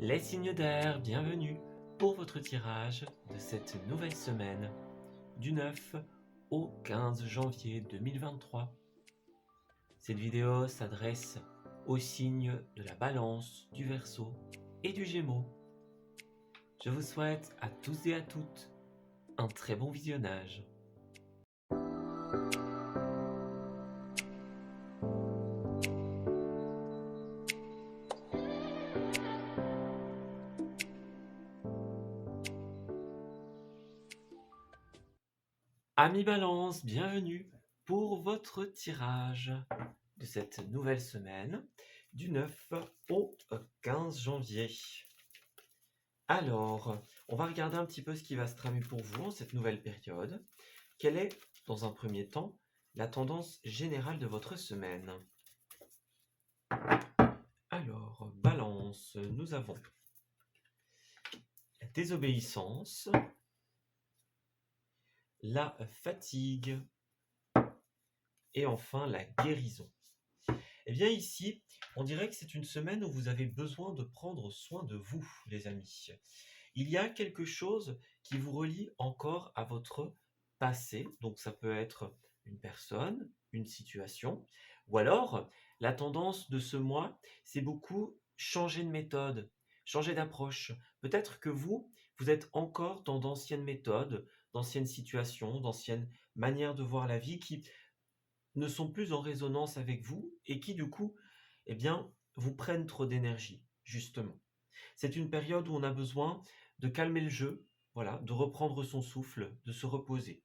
Les signes d'air, bienvenue pour votre tirage de cette nouvelle semaine du 9 au 15 janvier 2023. Cette vidéo s'adresse aux signes de la Balance, du Verseau et du Gémeaux. Je vous souhaite à tous et à toutes un très bon visionnage. Amis Balance, bienvenue pour votre tirage de cette nouvelle semaine du 9 au 15 janvier. Alors, on va regarder un petit peu ce qui va se tramer pour vous en cette nouvelle période. Quelle est, dans un premier temps, la tendance générale de votre semaine? Alors, Balance, nous avons la désobéissance, la fatigue et enfin la guérison. Eh bien ici, on dirait que c'est une semaine où vous avez besoin de prendre soin de vous, les amis. Il y a quelque chose qui vous relie encore à votre passé, donc ça peut être une personne, une situation, ou alors la tendance de ce mois, c'est beaucoup changer de méthode, changer d'approche. Peut-être que vous êtes encore dans d'anciennes méthodes, d'anciennes situations, d'anciennes manières de voir la vie qui ne sont plus en résonance avec vous et qui du coup, eh bien, vous prennent trop d'énergie, justement. C'est une période où on a besoin de calmer le jeu, voilà, de reprendre son souffle, de se reposer.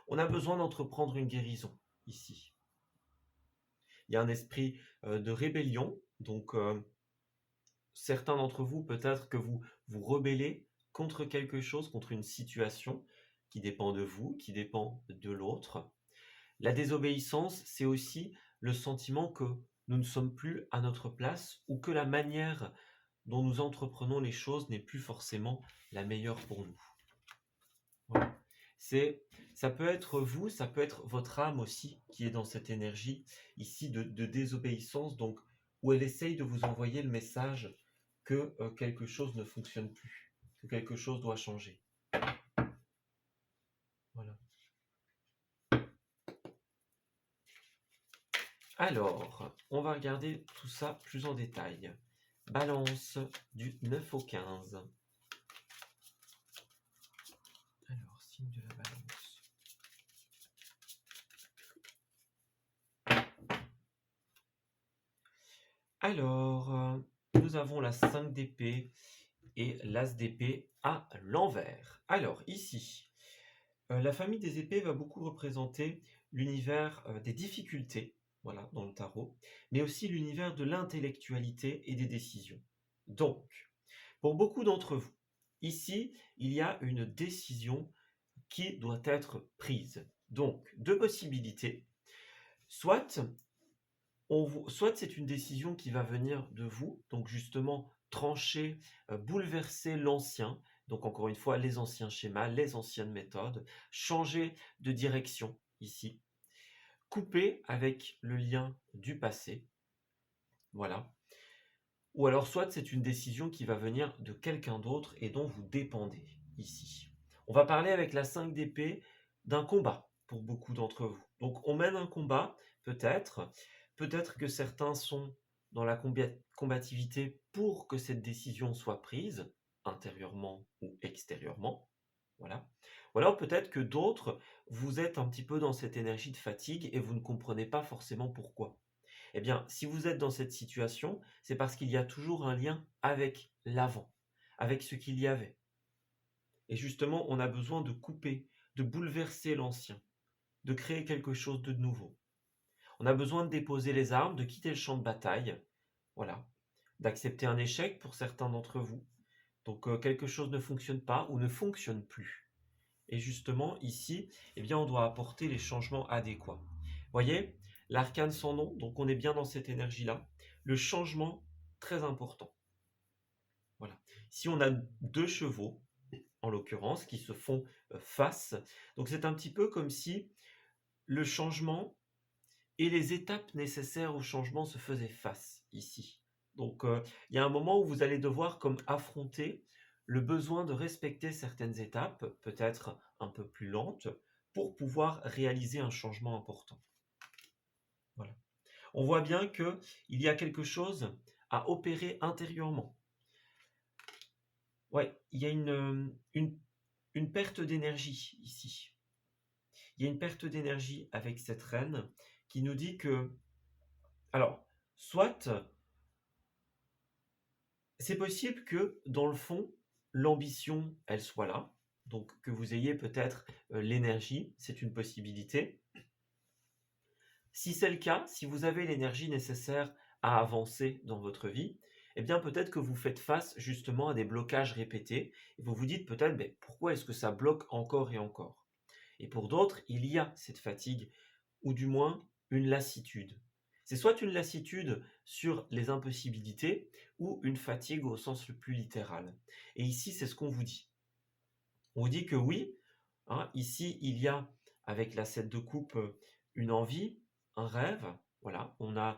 On a besoin d'entreprendre une guérison ici. Il y a un esprit de rébellion, donc certains d'entre vous, peut-être que vous vous rebellez contre quelque chose, contre une situation qui dépend de vous, qui dépend de l'autre. La désobéissance, c'est aussi le sentiment que nous ne sommes plus à notre place ou que la manière dont nous entreprenons les choses n'est plus forcément la meilleure pour nous. Voilà. Ça peut être vous, ça peut être votre âme aussi qui est dans cette énergie ici de désobéissance, donc où elle essaye de vous envoyer le message que quelque chose ne fonctionne plus, que quelque chose doit changer. Voilà. Alors, on va regarder tout ça plus en détail. Balance du 9 au 15. Alors, signe de la balance. Alors, nous avons la 5 d'épée et l'as d'épée à l'envers. Alors, ici, la famille des épées va beaucoup représenter l'univers des difficultés, voilà, dans le tarot, mais aussi l'univers de l'intellectualité et des décisions. Donc, pour beaucoup d'entre vous, ici, il y a une décision qui doit être prise. Donc, deux possibilités. Soit c'est une décision qui va venir de vous, donc justement trancher, bouleverser l'ancien, donc encore une fois les anciens schémas, les anciennes méthodes, changer de direction ici, couper avec le lien du passé, voilà. Ou alors soit c'est une décision qui va venir de quelqu'un d'autre et dont vous dépendez ici. On va parler avec la 5 d'épée d'un combat pour beaucoup d'entre vous. Donc on mène un combat, peut-être que certains sont dans la combativité pour que cette décision soit prise, intérieurement ou extérieurement. Voilà. Ou alors peut-être que d'autres, vous êtes un petit peu dans cette énergie de fatigue et vous ne comprenez pas forcément pourquoi. Eh bien, si vous êtes dans cette situation, c'est parce qu'il y a toujours un lien avec l'avant, avec ce qu'il y avait. Et justement, on a besoin de couper, de bouleverser l'ancien, de créer quelque chose de nouveau. On a besoin de déposer les armes, de quitter le champ de bataille, voilà, d'accepter un échec pour certains d'entre vous. Donc quelque chose ne fonctionne pas ou ne fonctionne plus. Et justement, ici, eh bien, on doit apporter les changements adéquats. Voyez, l'arcane sans nom, donc on est bien dans cette énergie-là. Le changement, très important. Voilà. Si on a deux chevaux, en l'occurrence, qui se font face, donc c'est un petit peu comme si le changement et les étapes nécessaires au changement se faisaient face, ici. Donc, il y a un moment où vous allez devoir comme affronter le besoin de respecter certaines étapes, peut-être un peu plus lentes, pour pouvoir réaliser un changement important. Voilà. On voit bien qu'il y a quelque chose à opérer intérieurement. Ouais, il y a une perte d'énergie ici. Il y a une perte d'énergie avec cette reine qui nous dit que, alors, soit c'est possible que dans le fond, l'ambition, elle soit là, donc que vous ayez peut-être l'énergie, c'est une possibilité. Si c'est le cas, si vous avez l'énergie nécessaire à avancer dans votre vie, eh bien peut-être que vous faites face justement à des blocages répétés et vous vous dites peut-être mais pourquoi est-ce que ça bloque encore et encore? Et pour d'autres, il y a cette fatigue ou du moins une lassitude. C'est soit une lassitude sur les impossibilités ou une fatigue au sens le plus littéral. Et ici, c'est ce qu'on vous dit. On vous dit que oui, hein, ici, il y a, avec la 7 de coupe, une envie, un rêve, voilà, on a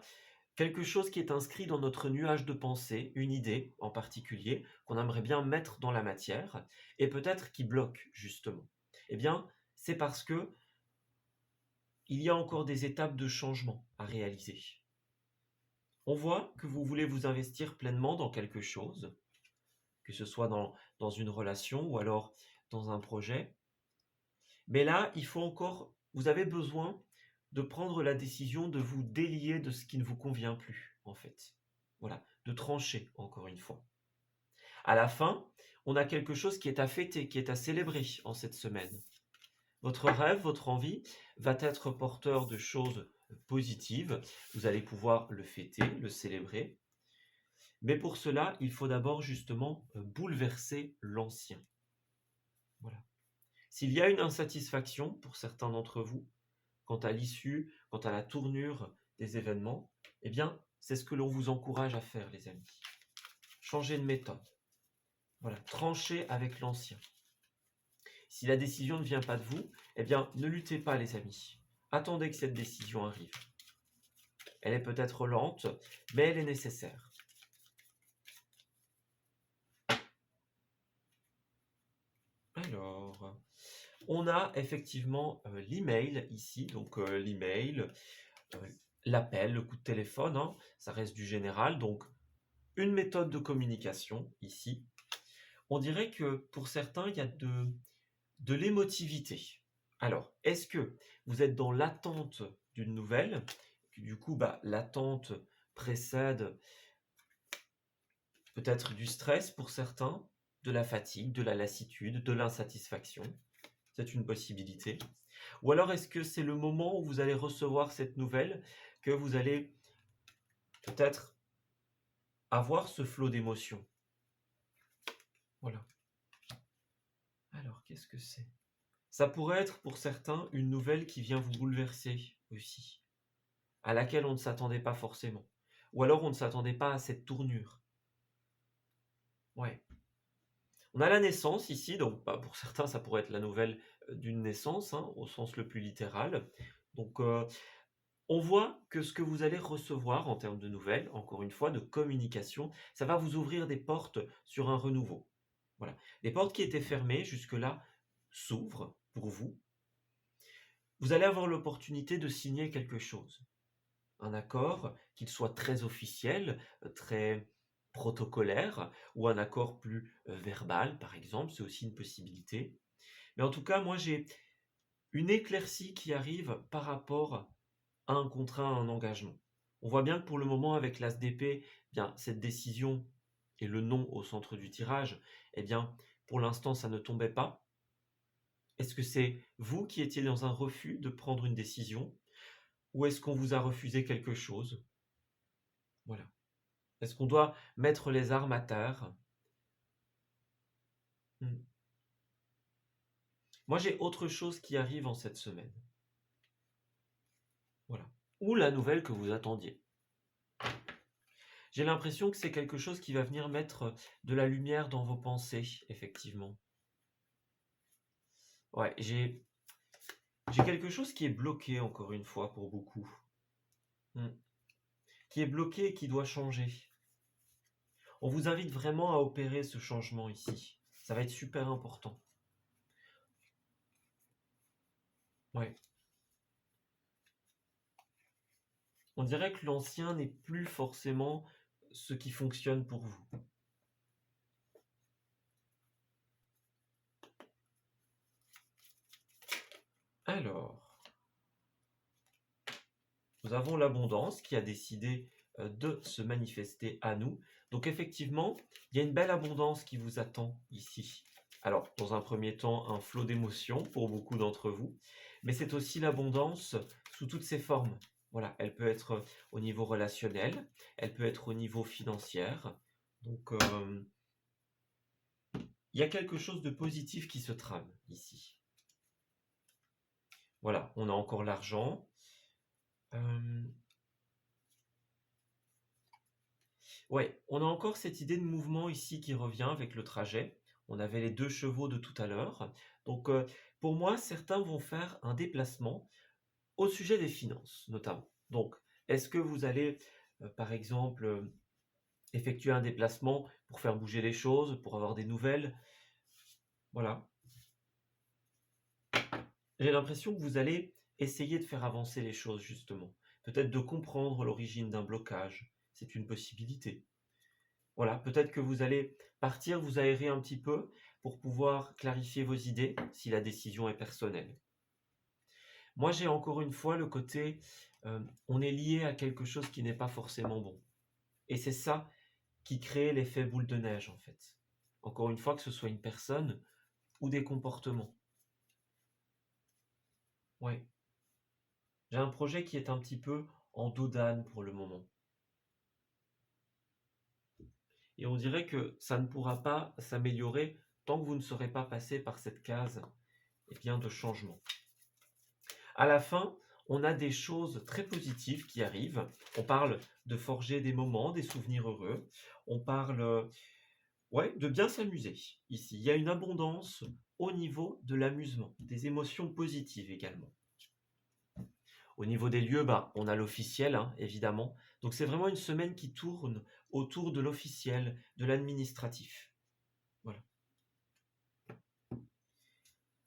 quelque chose qui est inscrit dans notre nuage de pensée, une idée en particulier, qu'on aimerait bien mettre dans la matière, et peut-être qui bloque, justement. Eh bien, c'est parce que il y a encore des étapes de changement à réaliser. On voit que vous voulez vous investir pleinement dans quelque chose, que ce soit dans une relation ou alors dans un projet. Mais là, il faut encore, vous avez besoin de prendre la décision de vous délier de ce qui ne vous convient plus, en fait. Voilà, de trancher, encore une fois. À la fin, on a quelque chose qui est à fêter, qui est à célébrer en cette semaine. Votre rêve, votre envie va être porteur de choses positives. Vous allez pouvoir le fêter, le célébrer. Mais pour cela, il faut d'abord justement bouleverser l'ancien. Voilà. S'il y a une insatisfaction pour certains d'entre vous, quant à l'issue, quant à la tournure des événements, eh bien, c'est ce que l'on vous encourage à faire, les amis. Changez de méthode. Voilà, tranchez avec l'ancien. Si la décision ne vient pas de vous, eh bien, ne luttez pas, les amis. Attendez que cette décision arrive. Elle est peut-être lente, mais elle est nécessaire. Alors, on a effectivement l'email ici, donc l'email, l'appel, le coup de téléphone, hein, ça reste du général, donc une méthode de communication ici. On dirait que pour certains, il y a de l'émotivité. Alors, est-ce que vous êtes dans l'attente d'une nouvelle? Du coup, l'attente précède peut-être du stress pour certains, de la fatigue, de la lassitude, de l'insatisfaction. C'est une possibilité. Ou alors est-ce que c'est le moment où vous allez recevoir cette nouvelle que vous allez peut-être avoir ce flot d'émotions? Voilà. Alors, qu'est-ce que c'est? Ça pourrait être pour certains une nouvelle qui vient vous bouleverser aussi, à laquelle on ne s'attendait pas forcément. Ou alors on ne s'attendait pas à cette tournure. Ouais. On a la naissance ici, donc pour certains ça pourrait être la nouvelle d'une naissance, hein, au sens le plus littéral. Donc on voit que ce que vous allez recevoir en termes de nouvelles, encore une fois, de communication, ça va vous ouvrir des portes sur un renouveau. Voilà. Les portes qui étaient fermées jusque-là s'ouvrent pour vous. Vous allez avoir l'opportunité de signer quelque chose. Un accord, qu'il soit très officiel, très protocolaire, ou un accord plus verbal, par exemple, c'est aussi une possibilité. Mais en tout cas, moi, j'ai une éclaircie qui arrive par rapport à un contrat, à un engagement. On voit bien que pour le moment, avec l'As d'épée, bien, cette décision et le non au centre du tirage, eh bien, pour l'instant, ça ne tombait pas. Est-ce que c'est vous qui étiez dans un refus de prendre une décision ou est-ce qu'on vous a refusé quelque chose? Voilà. Est-ce qu'on doit mettre les armes à terre? Hmm. Moi, j'ai autre chose qui arrive en cette semaine. Voilà. Ou la nouvelle que vous attendiez. J'ai l'impression que c'est quelque chose qui va venir mettre de la lumière dans vos pensées, effectivement. Ouais, j'ai quelque chose qui est bloqué, encore une fois, pour beaucoup. Hmm. Qui est bloqué et qui doit changer. On vous invite vraiment à opérer ce changement ici. Ça va être super important. Ouais. On dirait que l'ancien n'est plus forcément ce qui fonctionne pour vous. Alors, nous avons l'abondance qui a décidé de se manifester à nous. Donc effectivement, il y a une belle abondance qui vous attend ici. Alors, dans un premier temps, un flot d'émotions pour beaucoup d'entre vous, mais c'est aussi l'abondance sous toutes ses formes. Voilà, elle peut être au niveau relationnel, elle peut être au niveau financier. Donc, il y a quelque chose de positif qui se trame ici. Voilà, on a encore l'argent. Ouais, on a encore cette idée de mouvement ici qui revient avec le trajet. On avait les 2 chevaux de tout à l'heure. Donc, pour moi, certains vont faire un déplacement au sujet des finances, notamment. Donc, est-ce que vous allez, par exemple, effectuer un déplacement pour faire bouger les choses, pour avoir des nouvelles? Voilà. J'ai l'impression que vous allez essayer de faire avancer les choses, justement. Peut-être de comprendre l'origine d'un blocage. C'est une possibilité. Voilà, peut-être que vous allez partir, vous aérer un petit peu pour pouvoir clarifier vos idées si la décision est personnelle. Moi, j'ai encore une fois le côté, on est lié à quelque chose qui n'est pas forcément bon. Et c'est ça qui crée l'effet boule de neige, en fait. Encore une fois, que ce soit une personne ou des comportements. Ouais. J'ai un projet qui est un petit peu en dos d'âne pour le moment. Et on dirait que ça ne pourra pas s'améliorer tant que vous ne serez pas passé par cette case, eh bien, de changement. À la fin, on a des choses très positives qui arrivent. On parle de forger des moments, des souvenirs heureux. On parle, ouais, de bien s'amuser ici. Il y a une abondance au niveau de l'amusement, des émotions positives également. Au niveau des lieux, bah, on a l'officiel, hein, évidemment. Donc c'est vraiment une semaine qui tourne autour de l'officiel, de l'administratif. Voilà.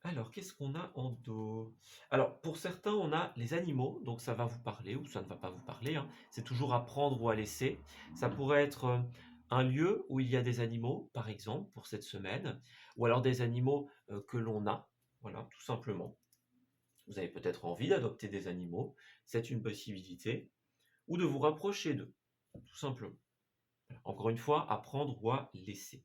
Alors, qu'est-ce qu'on a en dos? Alors, pour certains, on a les animaux, donc ça va vous parler ou ça ne va pas vous parler, hein. C'est toujours à prendre ou à laisser. Ça pourrait être un lieu où il y a des animaux, par exemple, pour cette semaine, ou alors des animaux que l'on a, voilà, tout simplement. Vous avez peut-être envie d'adopter des animaux, c'est une possibilité, ou de vous rapprocher d'eux, tout simplement. Encore une fois, à prendre ou à laisser.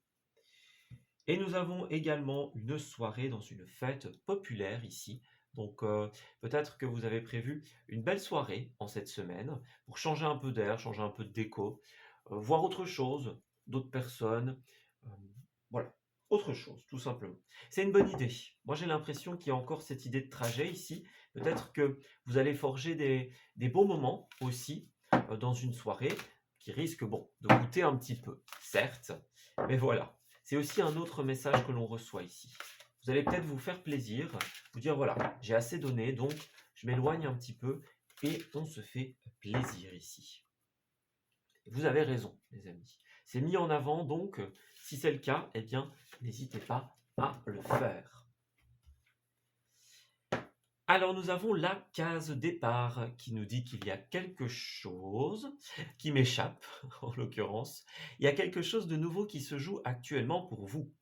Et nous avons également une soirée dans une fête populaire ici. Donc peut-être que vous avez prévu une belle soirée en cette semaine pour changer un peu d'air, changer un peu de déco, voir autre chose, d'autres personnes. euh, voilà, autre chose, tout simplement. C'est une bonne idée. Moi j'ai l'impression qu'il y a encore cette idée de trajet ici. Peut-être que vous allez forger des beaux moments aussi dans une soirée qui risque, bon, de coûter un petit peu, certes, mais voilà. C'est aussi un autre message que l'on reçoit ici. Vous allez peut-être vous faire plaisir, vous dire voilà, j'ai assez donné, donc je m'éloigne un petit peu et on se fait plaisir ici. Vous avez raison, les amis. C'est mis en avant, donc si c'est le cas, eh bien, n'hésitez pas à le faire. Alors nous avons la case départ qui nous dit qu'il y a quelque chose qui m'échappe, en l'occurrence. Il y a quelque chose de nouveau qui se joue actuellement pour vous.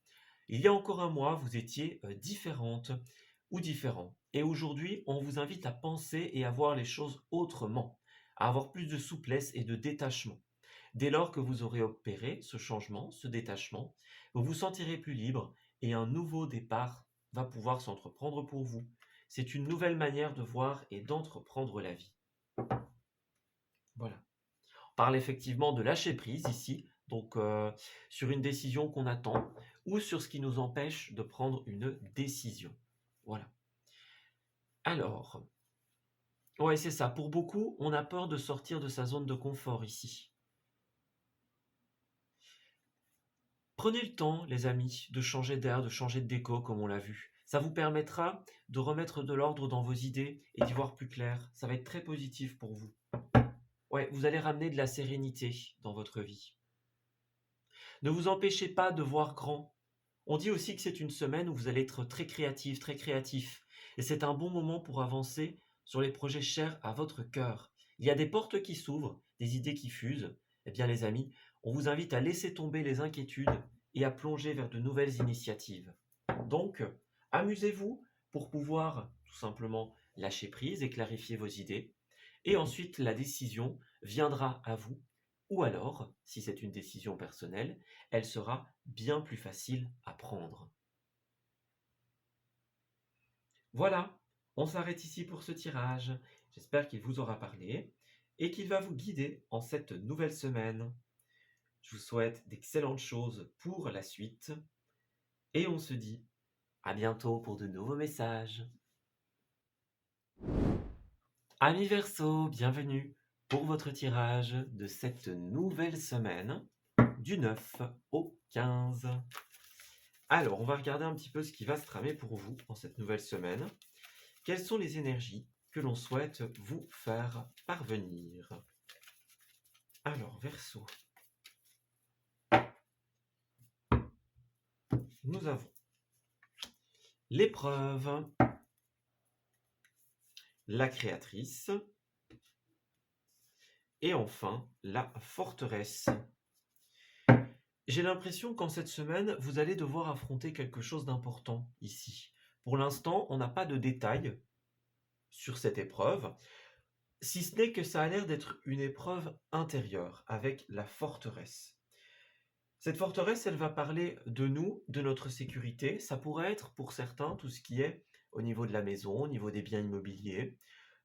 Il y a encore un mois, vous étiez différente ou différent. Et aujourd'hui, on vous invite à penser et à voir les choses autrement, à avoir plus de souplesse et de détachement. Dès lors que vous aurez opéré ce changement, ce détachement, vous vous sentirez plus libre et un nouveau départ va pouvoir s'entreprendre pour vous. C'est une nouvelle manière de voir et d'entreprendre la vie. Voilà. On parle effectivement de lâcher prise ici, donc sur une décision qu'on attend ou sur ce qui nous empêche de prendre une décision. Voilà. Alors, ouais, c'est ça. Pour beaucoup, on a peur de sortir de sa zone de confort ici. Prenez le temps, les amis, de changer d'air, de changer de déco, comme on l'a vu. Ça vous permettra de remettre de l'ordre dans vos idées et d'y voir plus clair. Ça va être très positif pour vous. Ouais, vous allez ramener de la sérénité dans votre vie. Ne vous empêchez pas de voir grand. On dit aussi que c'est une semaine où vous allez être très créatif, très créatif. Et c'est un bon moment pour avancer sur les projets chers à votre cœur. Il y a des portes qui s'ouvrent, des idées qui fusent. Eh bien les amis, on vous invite à laisser tomber les inquiétudes et à plonger vers de nouvelles initiatives. Donc, amusez-vous pour pouvoir tout simplement lâcher prise et clarifier vos idées. Et ensuite, la décision viendra à vous. Ou alors, si c'est une décision personnelle, elle sera bien plus facile à prendre. Voilà, on s'arrête ici pour ce tirage. J'espère qu'il vous aura parlé et qu'il va vous guider en cette nouvelle semaine. Je vous souhaite d'excellentes choses pour la suite et on se dit à bientôt pour de nouveaux messages. Amis Verseau, bienvenue pour votre tirage de cette nouvelle semaine du 9 au 15. Alors, on va regarder un petit peu ce qui va se tramer pour vous en cette nouvelle semaine. Quelles sont les énergies que l'on souhaite vous faire parvenir? Alors, Verseau, nous avons l'épreuve, la créatrice et enfin la forteresse. J'ai l'impression qu'en cette semaine, vous allez devoir affronter quelque chose d'important ici. Pour l'instant, on n'a pas de détails sur cette épreuve, si ce n'est que ça a l'air d'être une épreuve intérieure avec la forteresse. Cette forteresse, elle va parler de nous, de notre sécurité. Ça pourrait être pour certains tout ce qui est au niveau de la maison, au niveau des biens immobiliers,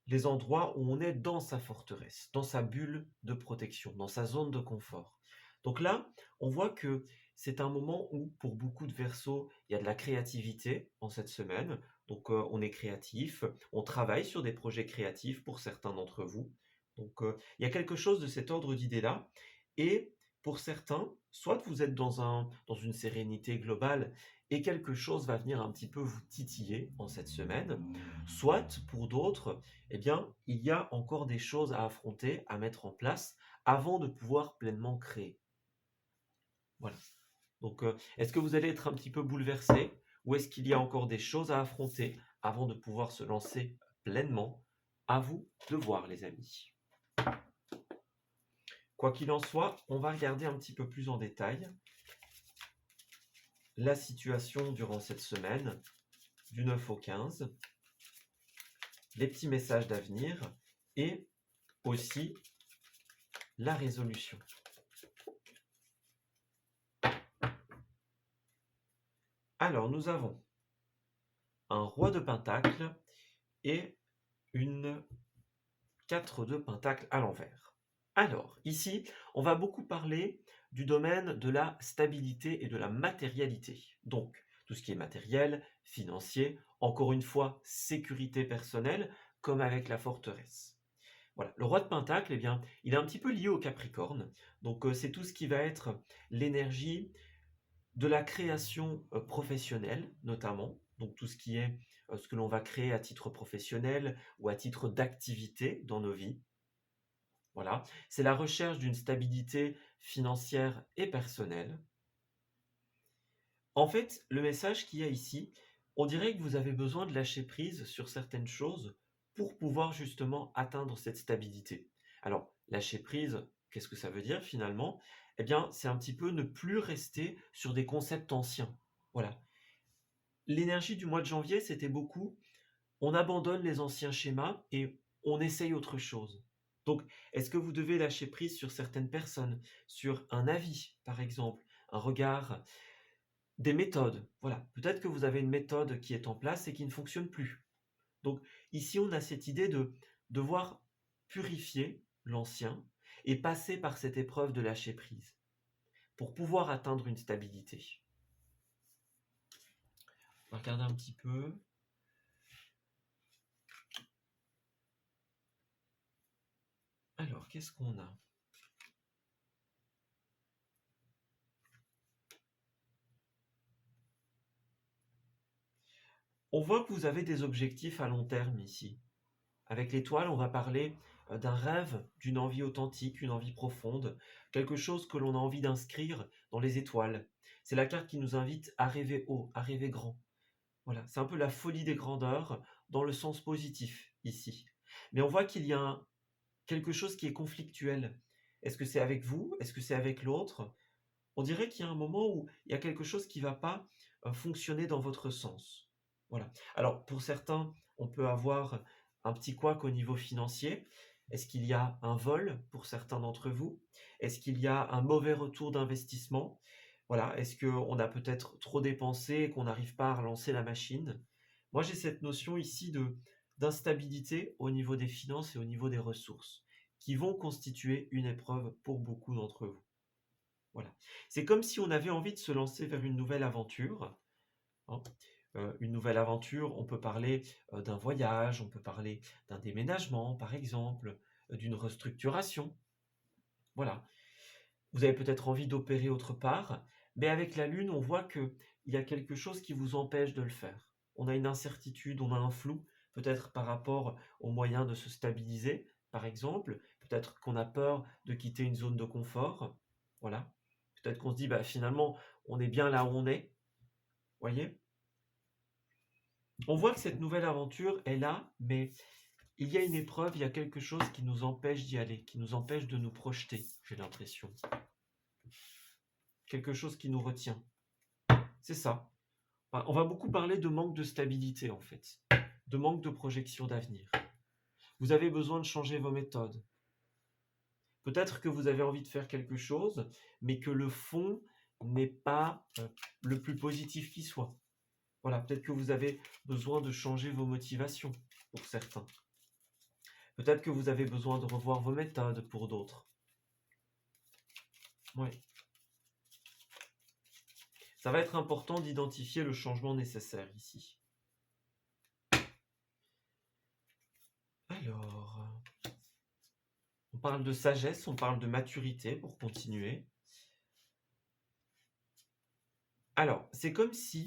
les endroits où on est dans sa forteresse, dans sa bulle de protection, dans sa zone de confort. Donc là, on voit que c'est un moment où, pour beaucoup de Verseaux, il y a de la créativité en cette semaine. Donc on est créatif, on travaille sur des projets créatifs pour certains d'entre vous. Donc il y a quelque chose de cet ordre d'idée-là. Et pour certains, soit vous êtes dans une sérénité globale et quelque chose va venir un petit peu vous titiller en cette semaine, soit pour d'autres, eh bien, il y a encore des choses à affronter, à mettre en place avant de pouvoir pleinement créer. Voilà. Donc, est-ce que vous allez être un petit peu bouleversé ou est-ce qu'il y a encore des choses à affronter avant de pouvoir se lancer pleinement? À vous de voir, les amis. Quoi qu'il en soit, on va regarder un petit peu plus en détail la situation durant cette semaine, du 9 au 15, les petits messages d'avenir et aussi la résolution. Alors, nous avons un roi de pentacle et une 4 de pentacle à l'envers. Alors, ici, on va beaucoup parler du domaine de la stabilité et de la matérialité. Donc, tout ce qui est matériel, financier, encore une fois, sécurité personnelle, comme avec la forteresse. Voilà, le roi de pentacle, eh bien, il est un petit peu lié au Capricorne. Donc, c'est tout ce qui va être l'énergie de la création professionnelle, notamment. Donc, tout ce qui est ce que l'on va créer à titre professionnel ou à titre d'activité dans nos vies. Voilà, c'est la recherche d'une stabilité financière et personnelle. En fait, le message qu'il y a ici, on dirait que vous avez besoin de lâcher prise sur certaines choses pour pouvoir justement atteindre cette stabilité. Alors, lâcher prise, qu'est-ce que ça veut dire finalement? Eh bien, c'est un petit peu ne plus rester sur des concepts anciens. Voilà. L'énergie du mois de janvier, c'était beaucoup, on abandonne les anciens schémas et on essaye autre chose. Donc, est-ce que vous devez lâcher prise sur certaines personnes, sur un avis, par exemple, un regard, des méthodes? Voilà, peut-être que vous avez une méthode qui est en place et qui ne fonctionne plus. Donc, ici, on a cette idée de devoir purifier l'ancien et passer par cette épreuve de lâcher prise pour pouvoir atteindre une stabilité. On va regarder un petit peu. Alors, qu'est-ce qu'on a? On voit que vous avez des objectifs à long terme ici, Avec l'étoile, on va parler d'un rêve, d'une envie authentique, une envie profonde, quelque chose que l'on a envie d'inscrire dans les étoiles. C'est la carte qui nous invite à rêver haut, à rêver grand. Voilà, c'est un peu la folie des grandeurs dans le sens positif ici. Mais on voit qu'il y a quelque chose qui est conflictuel. Est-ce que c'est avec vous? Est-ce que c'est avec l'autre? On dirait qu'il y a un moment où il y a quelque chose qui ne va pas fonctionner dans votre sens. Voilà. Alors, pour certains, on peut avoir un petit couac au niveau financier. Est-ce qu'il y a un vol pour certains d'entre vous? Est-ce qu'il y a un mauvais retour d'investissement? Voilà. Est-ce qu'on a peut-être trop dépensé et qu'on n'arrive pas à relancer la machine? Moi, j'ai cette notion ici d'instabilité au niveau des finances et au niveau des ressources, qui vont constituer une épreuve pour beaucoup d'entre vous. Voilà. C'est comme si on avait envie de se lancer vers une nouvelle aventure, hein. Une nouvelle aventure, on peut parler d'un voyage, on peut parler d'un déménagement, par exemple, d'une restructuration. Voilà. Vous avez peut-être envie d'opérer autre part, mais avec la Lune, on voit qu'il y a quelque chose qui vous empêche de le faire. On a une incertitude, on a un flou, peut-être par rapport aux moyens de se stabiliser, par exemple. Peut-être qu'on a peur de quitter une zone de confort. Voilà. Peut-être qu'on se dit, bah, finalement, on est bien là où on est. Voyez? On voit que cette nouvelle aventure est là, mais il y a une épreuve, il y a quelque chose qui nous empêche d'y aller, qui nous empêche de nous projeter, j'ai l'impression. Quelque chose qui nous retient. C'est ça. Enfin, on va beaucoup parler de manque de stabilité, en fait, de manque de projection d'avenir. Vous avez besoin de changer vos méthodes. Peut-être que vous avez envie de faire quelque chose, mais que le fond n'est pas le plus positif qui soit. Voilà, peut-être que vous avez besoin de changer vos motivations pour certains. Peut-être que vous avez besoin de revoir vos méthodes pour d'autres. Oui. Ça va être important d'identifier le changement nécessaire ici. Alors, on parle de sagesse, on parle de maturité pour continuer. Alors, c'est comme si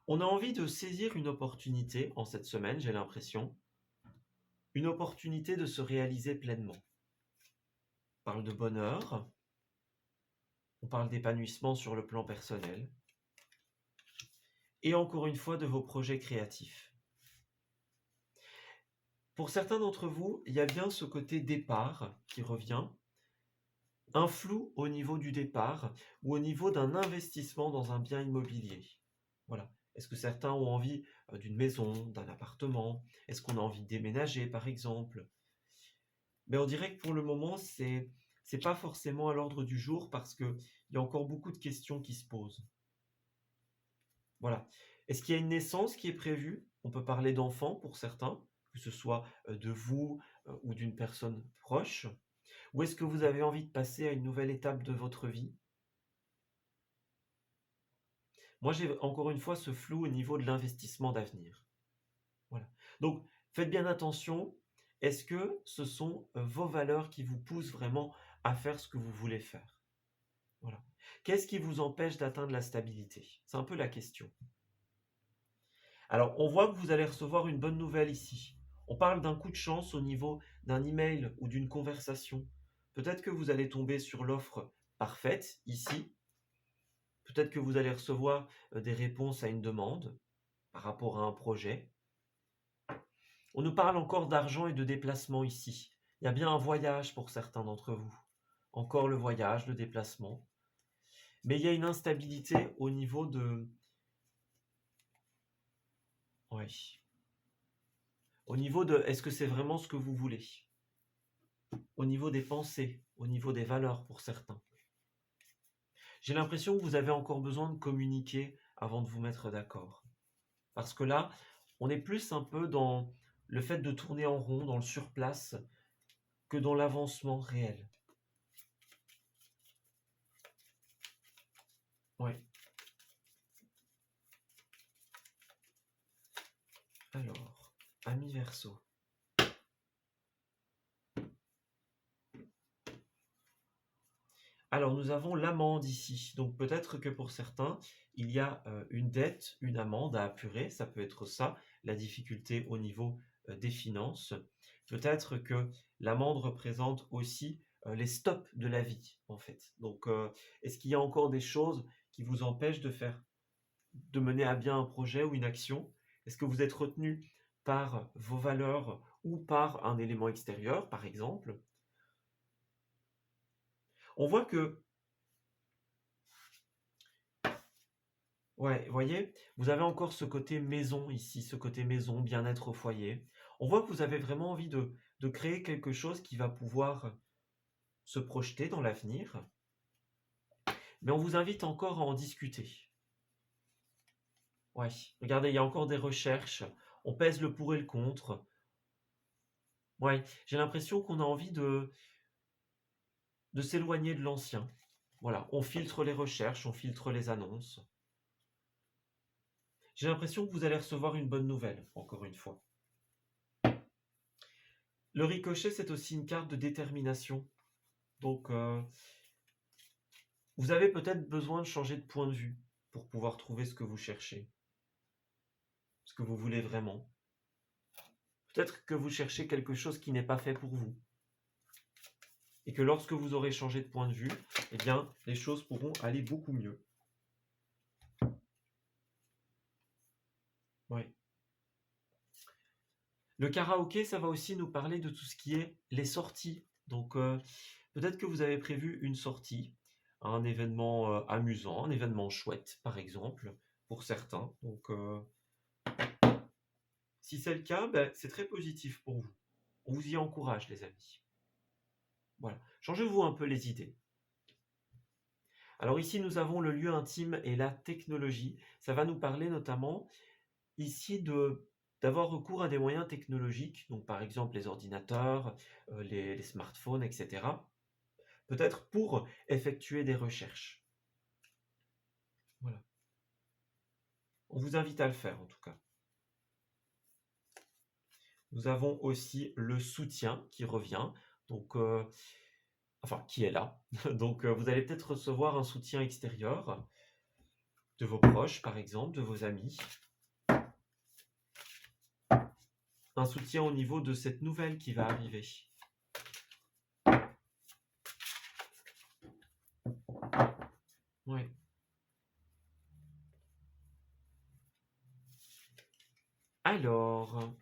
on a envie de saisir une opportunité en cette semaine, j'ai l'impression. Une opportunité de se réaliser pleinement. On parle de bonheur, on parle d'épanouissement sur le plan personnel, et encore une fois de vos projets créatifs. Pour certains d'entre vous, il y a bien ce côté départ qui revient, un flou au niveau du départ ou au niveau d'un investissement dans un bien immobilier. Voilà. Est-ce que certains ont envie d'une maison, d'un appartement? Est-ce qu'on a envie de déménager, par exemple? Mais on dirait que pour le moment, c'est pas forcément à l'ordre du jour parce qu'il y a encore beaucoup de questions qui se posent. Voilà. Est-ce qu'il y a une naissance qui est prévue? On peut parler d'enfants pour certains, que ce soit de vous ou d'une personne proche. Ou est-ce que vous avez envie de passer à une nouvelle étape de votre vie? Moi, j'ai encore une fois ce flou au niveau de l'investissement d'avenir. Voilà. Donc, faites bien attention. Est-ce que ce sont vos valeurs qui vous poussent vraiment à faire ce que vous voulez faire? Voilà. Qu'est-ce qui vous empêche d'atteindre la stabilité? C'est un peu la question. Alors, on voit que vous allez recevoir une bonne nouvelle ici. On parle d'un coup de chance au niveau d'un email ou d'une conversation. Peut-être que vous allez tomber sur l'offre parfaite ici. Peut-être que vous allez recevoir des réponses à une demande par rapport à un projet. On nous parle encore d'argent et de déplacement ici. Il y a bien un voyage pour certains d'entre vous. Encore le voyage, le déplacement. Mais il y a une instabilité au niveau de... Oui. Au niveau de... Est-ce que c'est vraiment ce que vous voulez? Au niveau des pensées, au niveau des valeurs pour certains. J'ai l'impression que vous avez encore besoin de communiquer avant de vous mettre d'accord. Parce que là, on est plus un peu dans le fait de tourner en rond, dans le surplace, que dans l'avancement réel. Oui. Alors, ami Verseau. Alors, nous avons l'amende ici. Donc, peut-être que pour certains, il y a une dette, une amende à apurer. Ça peut être ça. la difficulté au niveau des finances. Peut-être que l'amande représente aussi les stops de la vie, en fait. Donc, est-ce qu'il y a encore des choses qui vous empêchent de mener à bien un projet ou une action? Est-ce que vous êtes retenu par vos valeurs ou par un élément extérieur, par exemple? On voit que, ouais, vous voyez, vous avez encore ce côté maison ici, ce côté maison, bien-être au foyer. On voit que vous avez vraiment envie de créer quelque chose qui va pouvoir se projeter dans l'avenir, mais on vous invite encore à en discuter. Ouais, regardez, il y a encore des recherches, on pèse le pour et le contre. Ouais, j'ai l'impression qu'on a envie de s'éloigner de l'ancien. Voilà, on filtre les recherches, on filtre les annonces. J'ai l'impression que vous allez recevoir une bonne nouvelle, encore une fois. Le ricochet, c'est aussi une carte de détermination. Donc, vous avez peut-être besoin de changer de point de vue pour pouvoir trouver ce que vous cherchez, ce que vous voulez vraiment. Peut-être que vous cherchez quelque chose qui n'est pas fait pour vous. Et que lorsque vous aurez changé de point de vue, eh bien, les choses pourront aller beaucoup mieux. Oui. Le karaoké, ça va aussi nous parler de tout ce qui est les sorties. Donc, peut-être que vous avez prévu une sortie, un événement amusant, un événement chouette, par exemple, pour certains. Donc, si c'est le cas, ben, c'est très positif pour vous. On vous y encourage, les amis. Voilà. Changez-vous un peu les idées. Alors ici, nous avons le lieu intime et la technologie. Ça va nous parler notamment ici d'avoir recours à des moyens technologiques, donc par exemple les ordinateurs, les smartphones, etc. Peut-être pour effectuer des recherches. Voilà. On vous invite à le faire en tout cas. Nous avons aussi le soutien qui revient, donc enfin qui est là. Donc vous allez peut-être recevoir un soutien extérieur de vos proches par exemple, de vos amis. Un soutien au niveau de cette nouvelle qui va arriver. Ouais. Alors,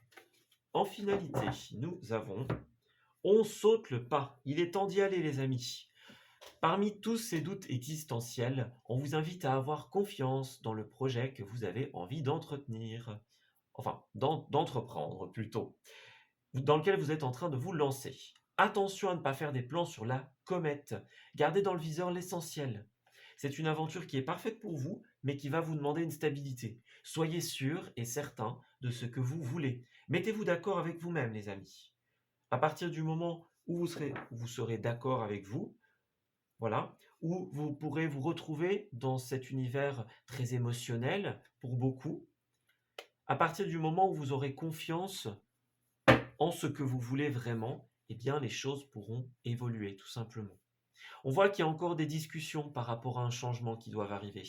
en finalité, nous avons on saute le pas. Il est temps d'y aller, les amis. Parmi tous ces doutes existentiels, on vous invite à avoir confiance dans le projet que vous avez envie d'entretenir. Enfin, d'entreprendre plutôt. Dans lequel vous êtes en train de vous lancer. Attention à ne pas faire des plans sur la comète. Gardez dans le viseur l'essentiel. C'est une aventure qui est parfaite pour vous, mais qui va vous demander une stabilité. Soyez sûr et certain de ce que vous voulez. Mettez-vous d'accord avec vous-même, les amis. À partir du moment où vous serez d'accord avec vous, voilà, où vous pourrez vous retrouver dans cet univers très émotionnel pour beaucoup, à partir du moment où vous aurez confiance en ce que vous voulez vraiment, eh bien les choses pourront évoluer tout simplement. On voit qu'il y a encore des discussions par rapport à un changement qui doivent arriver.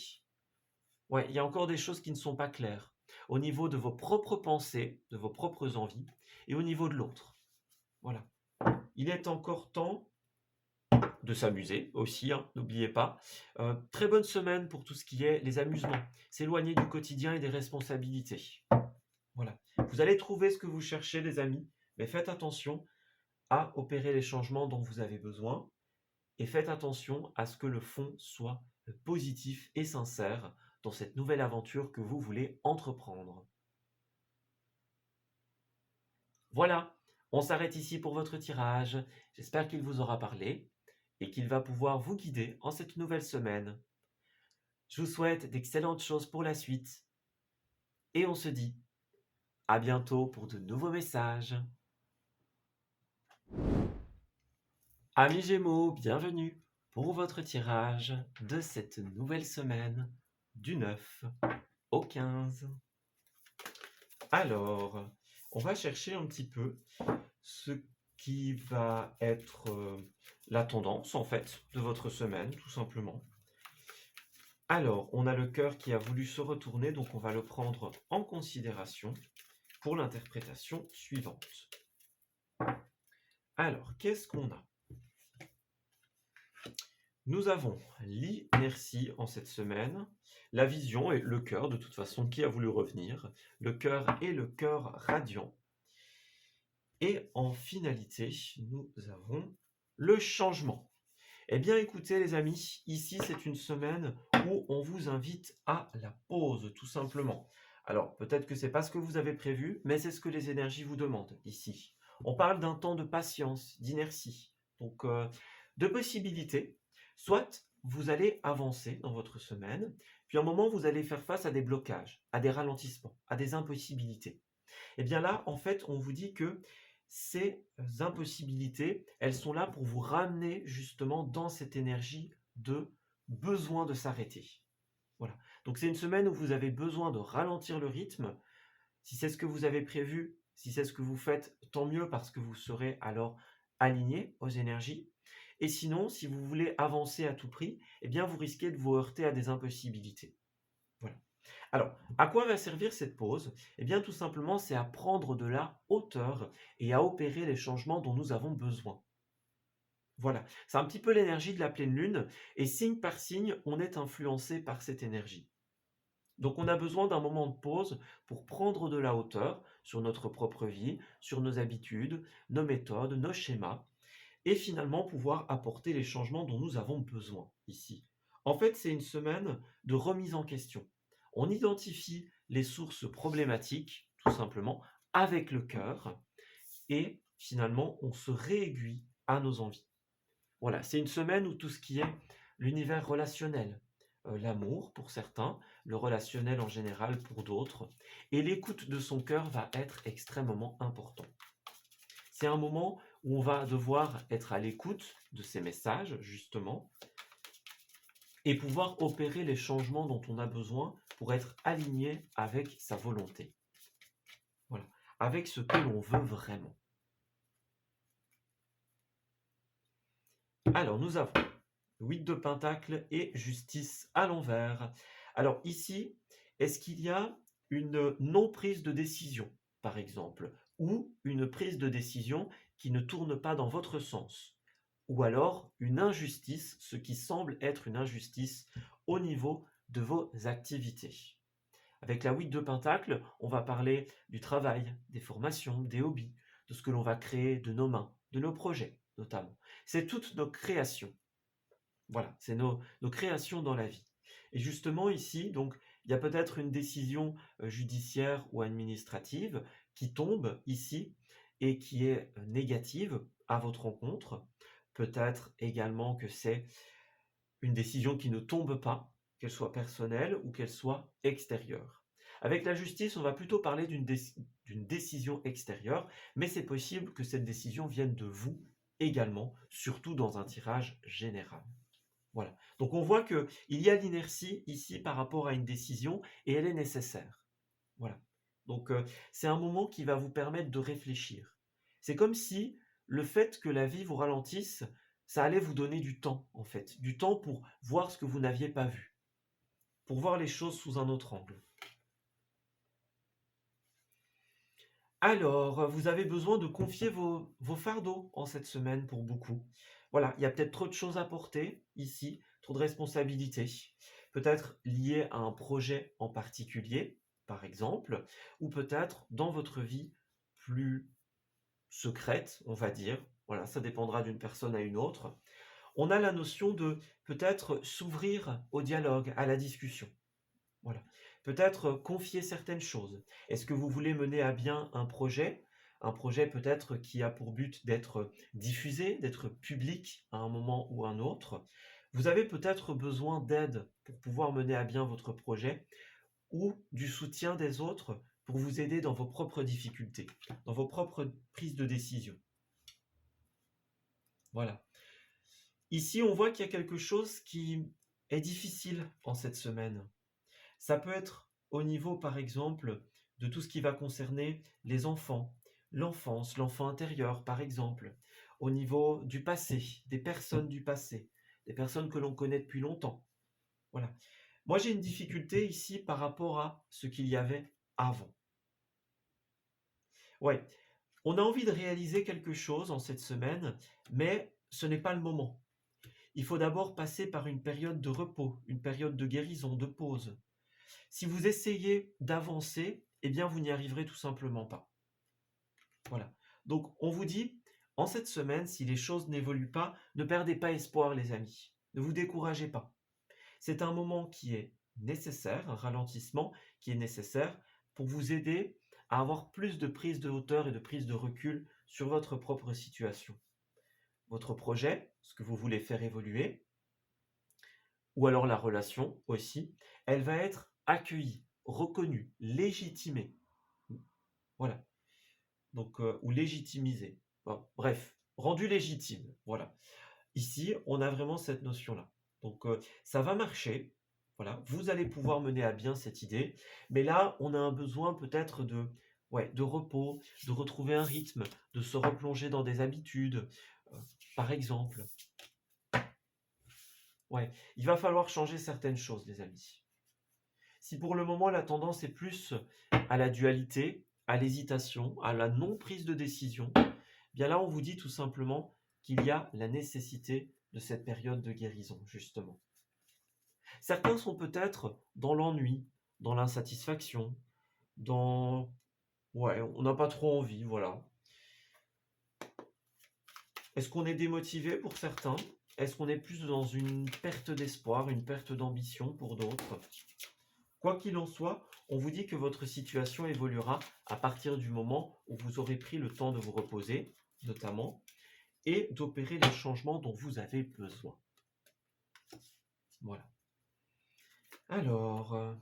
Ouais, il y a encore des choses qui ne sont pas claires au niveau de vos propres pensées, de vos propres envies et au niveau de l'autre. Voilà. Il est encore temps de s'amuser aussi, hein, n'oubliez pas. Très bonne semaine pour tout ce qui est les amusements. S'éloigner du quotidien et des responsabilités. Voilà. Vous allez trouver ce que vous cherchez, les amis, mais faites attention à opérer les changements dont vous avez besoin et faites attention à ce que le fond soit positif et sincère dans cette nouvelle aventure que vous voulez entreprendre. Voilà, on s'arrête ici pour votre tirage. J'espère qu'il vous aura parlé et qu'il va pouvoir vous guider en cette nouvelle semaine. Je vous souhaite d'excellentes choses pour la suite et on se dit à bientôt pour de nouveaux messages. Amis Gémeaux, bienvenue pour votre tirage de cette nouvelle semaine du 9 au 15. Alors, on va chercher un petit peu ce qui va être la tendance en fait de votre semaine, tout simplement. Alors, on a le cœur qui a voulu se retourner, donc on va le prendre en considération. pour l'interprétation suivante. Alors, qu'est-ce qu'on a? Nous avons l'inertie en cette semaine, la vision et le cœur, de toute façon, qui a voulu revenir, le cœur et le cœur radiant. Et en finalité, nous avons le changement. Eh bien, écoutez les amis, ici c'est une semaine où on vous invite à la pause, tout simplement. Alors, peut-être que ce n'est pas ce que vous avez prévu, mais c'est ce que les énergies vous demandent ici. On parle d'un temps de patience, d'inertie, donc de possibilités. Soit vous allez avancer dans votre semaine, puis à un moment vous allez faire face à des blocages, à des ralentissements, à des impossibilités. Et bien là, en fait, on vous dit que ces impossibilités, elles sont là pour vous ramener justement dans cette énergie de besoin de s'arrêter. Voilà. Donc c'est une semaine où vous avez besoin de ralentir le rythme. Si c'est ce que vous avez prévu, si c'est ce que vous faites, tant mieux parce que vous serez alors aligné aux énergies. Et sinon, si vous voulez avancer à tout prix, eh bien vous risquez de vous heurter à des impossibilités. Voilà. Alors, à quoi va servir cette pause? Eh bien, tout simplement, c'est à prendre de la hauteur et à opérer les changements dont nous avons besoin. Voilà, c'est un petit peu l'énergie de la pleine lune, et signe par signe, on est influencé par cette énergie. Donc, on a besoin d'un moment de pause pour prendre de la hauteur sur notre propre vie, sur nos habitudes, nos méthodes, nos schémas, et finalement pouvoir apporter les changements dont nous avons besoin ici. En fait, c'est une semaine de remise en question. On identifie les sources problématiques, tout simplement, avec le cœur, et finalement, on se réaiguille à nos envies. Voilà, c'est une semaine où tout ce qui est l'univers relationnel, l'amour pour certains, le relationnel en général pour d'autres, et l'écoute de son cœur va être extrêmement important. C'est un moment où on va devoir être à l'écoute de ces messages, justement, et pouvoir opérer les changements dont on a besoin pour être aligné avec sa volonté. Voilà, avec ce que l'on veut vraiment. Alors, nous avons 8 de Pentacle et Justice à l'envers. Alors ici, est-ce qu'il y a une non-prise de décision, par exemple, ou une prise de décision qui ne tourne pas dans votre sens, ou alors une injustice, ce qui semble être une injustice au niveau de vos activités? Avec la 8 de Pentacle, on va parler du travail, des formations, des hobbies, de ce que l'on va créer de nos mains, de nos projets notamment. C'est toutes nos créations. Voilà, c'est nos créations dans la vie. Et justement ici, donc, il y a peut-être une décision judiciaire ou administrative qui tombe ici et qui est négative à votre rencontre. Peut-être également que c'est une décision qui ne tombe pas, qu'elle soit personnelle ou qu'elle soit extérieure. Avec la justice, on va plutôt parler d'une décision extérieure, mais c'est possible que cette décision vienne de vous également, surtout dans un tirage général. Voilà. Donc on voit qu'il y a l'inertie ici par rapport à une décision et elle est nécessaire. Voilà. Donc c'est un moment qui va vous permettre de réfléchir. C'est comme si le fait que la vie vous ralentisse, ça allait vous donner du temps en fait, du temps pour voir ce que vous n'aviez pas vu, pour voir les choses sous un autre angle. Alors, vous avez besoin de confier vos fardeaux en cette semaine pour beaucoup. Voilà, il y a peut-être trop de choses à porter ici, trop de responsabilités. Peut-être liées à un projet en particulier, par exemple, ou peut-être dans votre vie plus secrète, on va dire. Voilà, ça dépendra d'une personne à une autre. On a la notion de peut-être s'ouvrir au dialogue, à la discussion. Voilà. Peut-être confier certaines choses. Est-ce que vous voulez mener à bien un projet? Un projet peut-être qui a pour but d'être diffusé, d'être public à un moment ou un autre. Vous avez peut-être besoin d'aide pour pouvoir mener à bien votre projet ou du soutien des autres pour vous aider dans vos propres difficultés, dans vos propres prises de décision. Voilà. Ici, on voit qu'il y a quelque chose qui est difficile en cette semaine. Ça peut être au niveau, par exemple, de tout ce qui va concerner les enfants, l'enfance, l'enfant intérieur, par exemple, au niveau du passé, des personnes du passé, des personnes que l'on connaît depuis longtemps. Voilà. Moi, j'ai une difficulté ici par rapport à ce qu'il y avait avant. Ouais, on a envie de réaliser quelque chose en cette semaine, mais ce n'est pas le moment. Il faut d'abord passer par une période de repos, une période de guérison, de pause. Si vous essayez d'avancer, eh bien vous n'y arriverez tout simplement pas. Voilà. Donc on vous dit, en cette semaine, si les choses n'évoluent pas, ne perdez pas espoir les amis. Ne vous découragez pas. C'est un moment qui est nécessaire, un ralentissement qui est nécessaire pour vous aider à avoir plus de prise de hauteur et de prise de recul sur votre propre situation. Votre projet, ce que vous voulez faire évoluer, ou alors la relation aussi, elle va être accueillie, reconnue, légitimée. Voilà. Donc, ou légitimisée. Bon, bref, rendue légitime. Voilà. Ici, on a vraiment cette notion-là. Donc, ça va marcher. Voilà, vous allez pouvoir mener à bien cette idée. Mais là, on a un besoin peut-être de repos, de retrouver un rythme, de se replonger dans des habitudes, par exemple. Ouais, il va falloir changer certaines choses, les amis. Si pour le moment, la tendance est plus à la dualité, à l'hésitation, à la non-prise de décision, bien là, on vous dit tout simplement qu'il y a la nécessité de cette période de guérison, justement. Certains sont peut-être dans l'ennui, dans l'insatisfaction, dans... Ouais, on n'a pas trop envie, voilà. Est-ce qu'on est démotivé pour certains? Est-ce qu'on est plus dans une perte d'espoir, une perte d'ambition pour d'autres? Quoi qu'il en soit, on vous dit que votre situation évoluera à partir du moment où vous aurez pris le temps de vous reposer, notamment, et d'opérer les changements dont vous avez besoin. Voilà. Alors,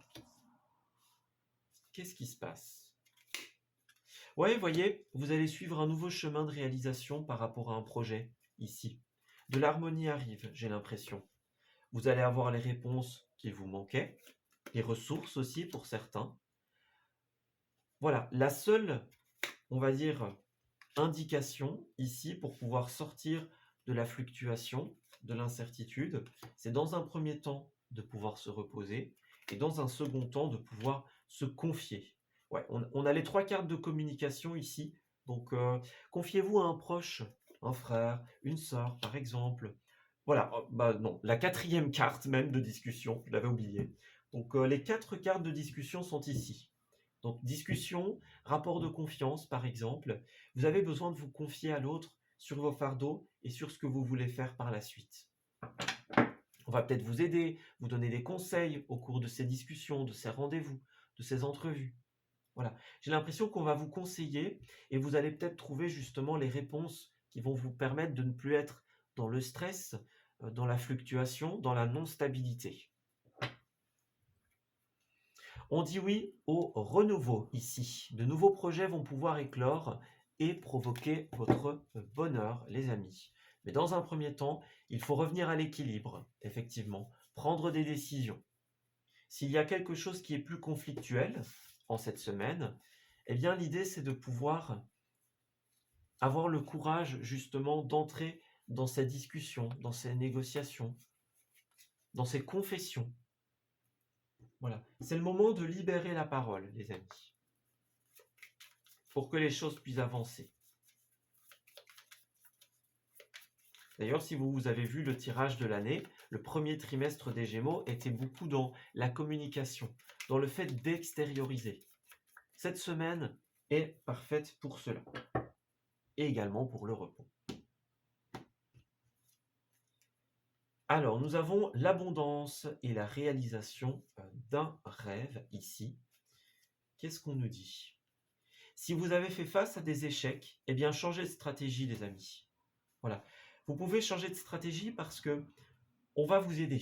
qu'est-ce qui se passe? Ouais, voyez, vous allez suivre un nouveau chemin de réalisation par rapport à un projet, ici. De l'harmonie arrive, j'ai l'impression. Vous allez avoir les réponses qui vous manquaient, les ressources aussi pour certains. Voilà, la seule, on va dire, indication ici pour pouvoir sortir de la fluctuation, de l'incertitude, c'est dans un premier temps de pouvoir se reposer et dans un second temps de pouvoir se confier. Ouais, on a les 3 cartes de communication ici, donc confiez-vous à un proche, un frère, une sœur par exemple. Voilà, bah non, la 4e carte même de discussion, je l'avais oublié. Donc les 4 cartes de discussion sont ici. Donc discussion, rapport de confiance par exemple. Vous avez besoin de vous confier à l'autre sur vos fardeaux et sur ce que vous voulez faire par la suite. On va peut-être vous aider, vous donner des conseils au cours de ces discussions, de ces rendez-vous, de ces entrevues. Voilà. J'ai l'impression qu'on va vous conseiller et vous allez peut-être trouver justement les réponses qui vont vous permettre de ne plus être dans le stress, dans la fluctuation, dans la non-stabilité. On dit oui au renouveau ici. De nouveaux projets vont pouvoir éclore et provoquer votre bonheur, les amis. Mais dans un premier temps, il faut revenir à l'équilibre, effectivement, prendre des décisions. S'il y a quelque chose qui est plus conflictuel en cette semaine, eh bien l'idée c'est de pouvoir avoir le courage justement d'entrer dans ces discussions, dans ces négociations, dans ces confessions. Voilà, c'est le moment de libérer la parole, les amis, pour que les choses puissent avancer. D'ailleurs, si vous avez vu le tirage de l'année, le premier trimestre des Gémeaux était beaucoup dans la communication, dans le fait d'extérioriser. Cette semaine est parfaite pour cela, et également pour le repos. Alors, nous avons l'abondance et la réalisation d'un rêve ici. Qu'est-ce qu'on nous dit? Si vous avez fait face à des échecs, eh bien, changez de stratégie, les amis. Voilà. Vous pouvez changer de stratégie parce que on va vous aider.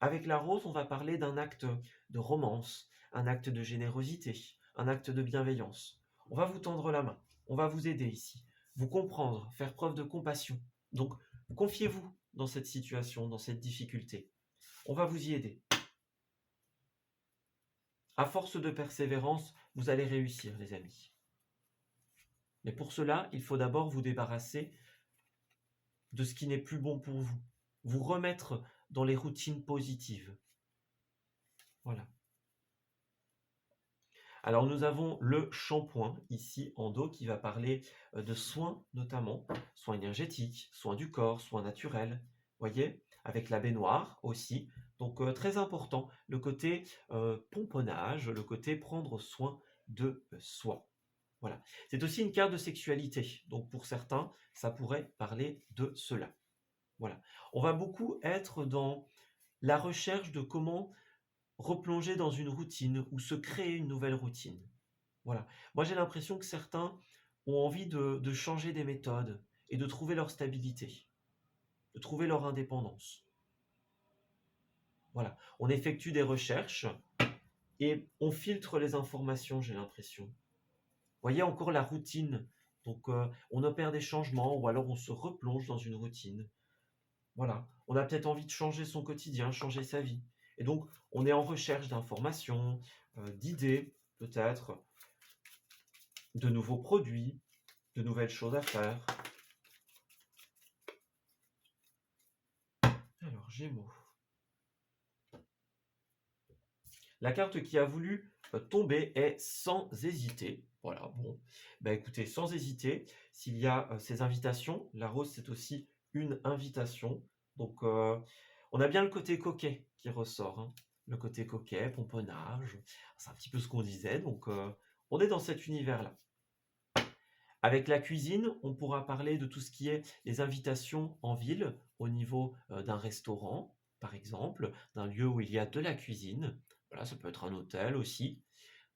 Avec la rose, on va parler d'un acte de romance, un acte de générosité, un acte de bienveillance. On va vous tendre la main, on va vous aider ici, vous comprendre, faire preuve de compassion. Donc, confiez-vous dans cette situation, dans cette difficulté. On va vous y aider. À force de persévérance, vous allez réussir, les amis. Mais pour cela, il faut d'abord vous débarrasser de ce qui n'est plus bon pour vous. Vous remettre dans les routines positives. Voilà. Alors nous avons le shampoing ici en dos qui va parler de soins notamment, soins énergétiques, soins du corps, soins naturels, voyez, avec la baignoire aussi. Donc très important, le côté pomponnage, le côté prendre soin de soi. Voilà. C'est aussi une carte de sexualité. Donc pour certains, ça pourrait parler de cela. Voilà. On va beaucoup être dans la recherche de comment replonger dans une routine ou se créer une nouvelle routine. Voilà. Moi, j'ai l'impression que certains ont envie de changer des méthodes et de trouver leur stabilité, de trouver leur indépendance. Voilà. On effectue des recherches et on filtre les informations, j'ai l'impression. Voyez encore la routine. Donc, on opère des changements ou alors on se replonge dans une routine. Voilà. On a peut-être envie de changer son quotidien, changer sa vie. Et donc, on est en recherche d'informations, d'idées, peut-être, de nouveaux produits, de nouvelles choses à faire. Alors, Gémeaux. La carte qui a voulu tomber est sans hésiter. Voilà, bon. Bah écoutez, sans hésiter, s'il y a ces invitations, la rose c'est aussi une invitation. Donc on a bien le côté coquet qui ressort, hein. Le côté coquet, pomponnage, c'est un petit peu ce qu'on disait. Donc on est dans cet univers-là. Avec la cuisine, on pourra parler de tout ce qui est les invitations en ville, au niveau d'un restaurant, par exemple, d'un lieu où il y a de la cuisine. Voilà, ça peut être un hôtel aussi.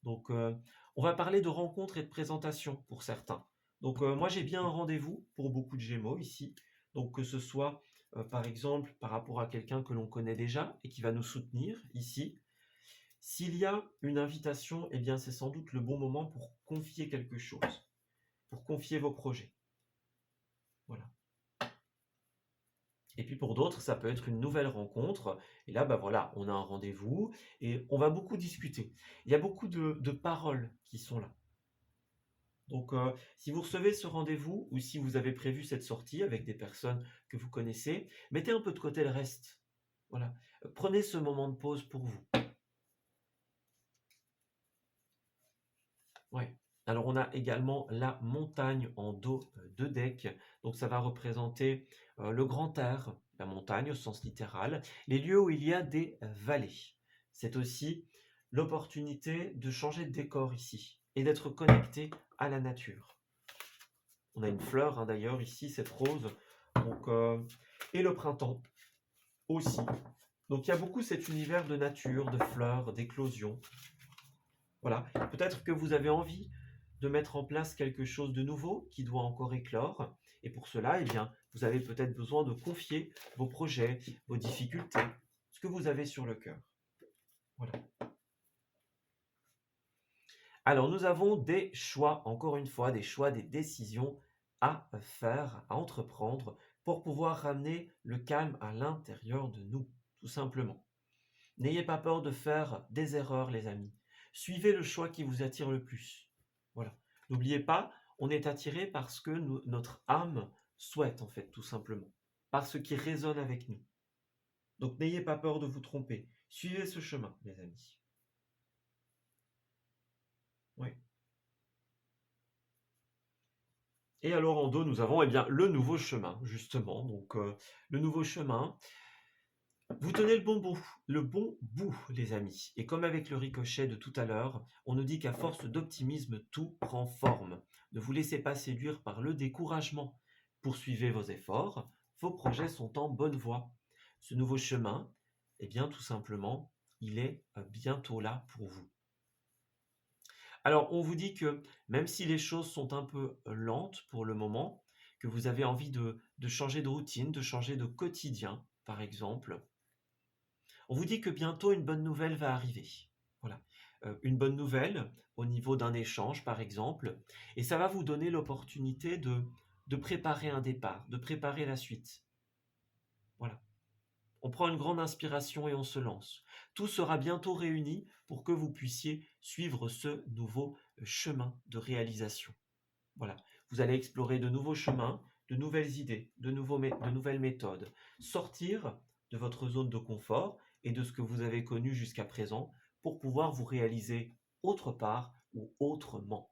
Donc, on va parler de rencontres et de présentations pour certains. Donc, moi, j'ai bien un rendez-vous pour beaucoup de Gémeaux ici. Donc, que ce soit, par exemple, par rapport à quelqu'un que l'on connaît déjà et qui va nous soutenir ici. S'il y a une invitation, eh bien, c'est sans doute le bon moment pour confier quelque chose, pour confier vos projets. Voilà. Et puis pour d'autres, ça peut être une nouvelle rencontre. Et là, bah voilà, on a un rendez-vous et on va beaucoup discuter. Il y a beaucoup de paroles qui sont là. Donc, si vous recevez ce rendez-vous ou si vous avez prévu cette sortie avec des personnes que vous connaissez, mettez un peu de côté le reste. Voilà. Prenez ce moment de pause pour vous. Ouais. Alors, on a également la montagne en dos de deck. Donc, ça va représenter le grand air, la montagne au sens littéral, les lieux où il y a des vallées. C'est aussi l'opportunité de changer de décor ici et d'être connecté à la nature. On a une fleur, hein, d'ailleurs, ici, cette rose. Donc, et le printemps aussi. Donc, il y a beaucoup cet univers de nature, de fleurs, d'éclosion. Voilà. Peut-être que vous avez envie de mettre en place quelque chose de nouveau qui doit encore éclore. Et pour cela, eh bien, vous avez peut-être besoin de confier vos projets, vos difficultés, ce que vous avez sur le cœur. Voilà. Alors, nous avons des choix, encore une fois, des choix, des décisions à faire, à entreprendre pour pouvoir ramener le calme à l'intérieur de nous, tout simplement. N'ayez pas peur de faire des erreurs, les amis. Suivez le choix qui vous attire le plus. Voilà. N'oubliez pas, on est attiré parce que notre âme souhaite, en fait, tout simplement. Par ce qui résonne avec nous. Donc, n'ayez pas peur de vous tromper. Suivez ce chemin, les amis. Oui. Et alors en dos, nous avons eh bien, le nouveau chemin, justement. Donc, le nouveau chemin, vous tenez le bon bout, les amis. Et comme avec le ricochet de tout à l'heure, on nous dit qu'à force d'optimisme, tout prend forme. Ne vous laissez pas séduire par le découragement. Poursuivez vos efforts, vos projets sont en bonne voie. Ce nouveau chemin, eh bien, tout simplement, il est bientôt là pour vous. Alors, on vous dit que même si les choses sont un peu lentes pour le moment, que vous avez envie de changer de routine, de changer de quotidien, par exemple, on vous dit que bientôt une bonne nouvelle va arriver. Voilà. Une bonne nouvelle au niveau d'un échange, par exemple, et ça va vous donner l'opportunité de préparer un départ, de préparer la suite. Voilà. On prend une grande inspiration et on se lance. Tout sera bientôt réuni pour que vous puissiez suivre ce nouveau chemin de réalisation. Voilà, vous allez explorer de nouveaux chemins, de nouvelles idées, de nouvelles méthodes, sortir de votre zone de confort et de ce que vous avez connu jusqu'à présent pour pouvoir vous réaliser autre part ou autrement.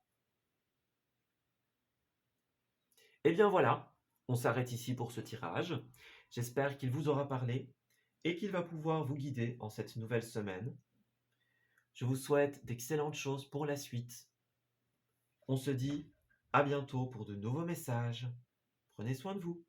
Et bien voilà, on s'arrête ici pour ce tirage. J'espère qu'il vous aura parlé et qu'il va pouvoir vous guider en cette nouvelle semaine. Je vous souhaite d'excellentes choses pour la suite. On se dit à bientôt pour de nouveaux messages. Prenez soin de vous.